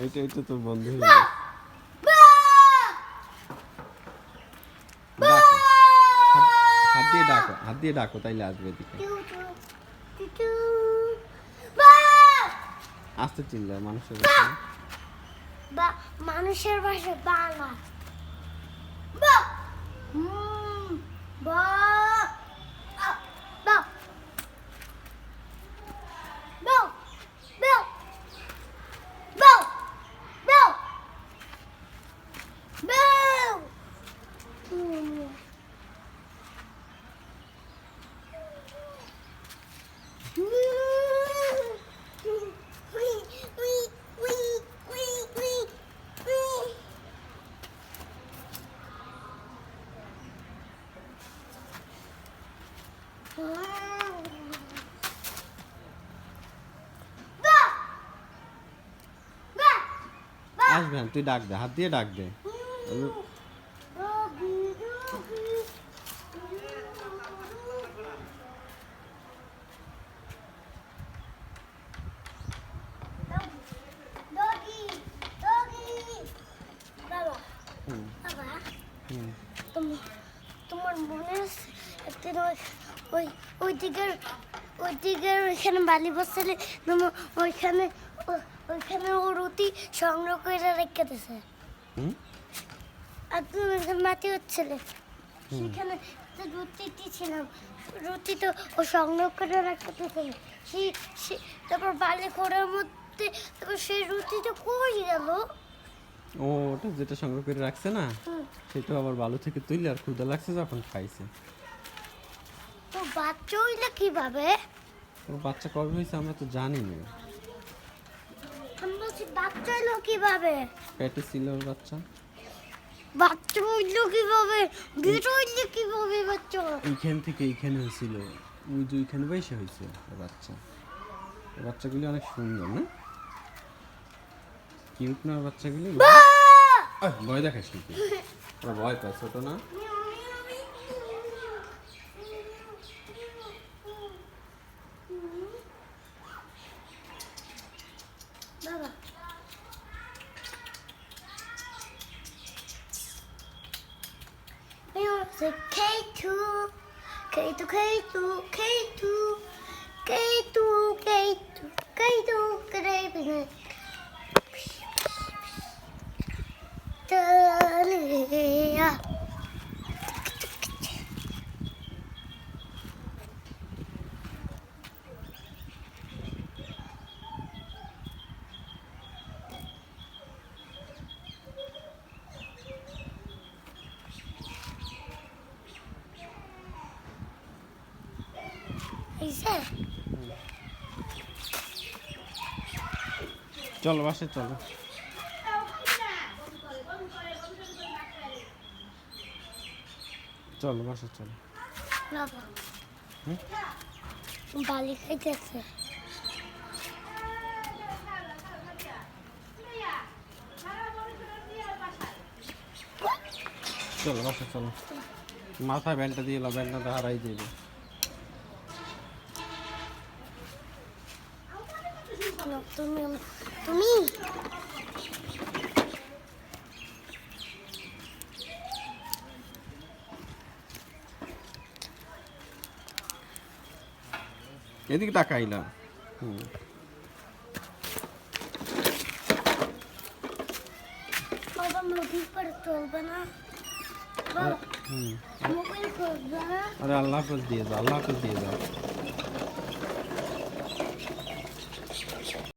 এটা তো বন্ধ হয়ে গেছে। ডাকো, হাত দিয়ে ডাকো তাইলে আসবে এদিকে। আস্তে চিল্লায় মানুষের ভাষায়। মানুষের ভাষায় বাংলা। আসবে না, তুই ডাক দে, হাত দিয়ে ডাক দে। তোমার মনে আছে একদিন ওই দিকের ওইখানে বালি বসলে ওইখানে ও রুটি সংগ্রহ করে রেখে দিয়েছে। একদম এখানে মাটি হচ্ছিল, সেখানে রুটিটি ছিলাম, রুটি তো ও সংগ্রহ করে রেখে দিয়েছে। তারপর বালি খোঁড়ার মধ্যে তারপর সেই রুটিটা কই গেল? ও ওটা যেটা সংগ্রহ করে রাখছে না, সেটা আবার বালু থেকে তুইলে আর ক্ষুধা লাগছে যখন খাইছে। তো বাচ্চা হইলে কিভাবে? ওর বাচ্চা কবে হয়েছে আমরা তো জানি না। আমি বলছি বাচ্চা হইলো কিভাবে? পেটে ছিল ওর বাচ্চা। বাচ্চা হইলো কিভাবে? বের হইলো কিভাবে বাচ্চা? এইখান থেকে এইখানে হয়েছিল, ওই যে ওইখানে বসে হয়েছে ওর বাচ্চা। ওর বাচ্চাগুলি অনেক সুন্দর না, কিউট না ওর বাচ্চাগুলি। ভয় দেখাস নাকি? ওরা ভয় পায়, ছোট না। বাবা say K2 K2 K2 K2 K2 K2 K2 K2 Dalia চলো বাসে চলো, চলো বাসে চলো। বালি খাইতেছে। চলো বাসে চলো, মাথায় ব্যান্ডটা দিয়ে এলো, ব্যান্ডটা তো হারাই যাবে। তুমি এদিকে তাকাইলাম। বাবা মোবাইল করে চলবে না, মোবাইল করবে না। আরে আল্লাহ হাফেজ দিয়ে যাও, আল্লাহ হাফেজ দিয়ে যাও।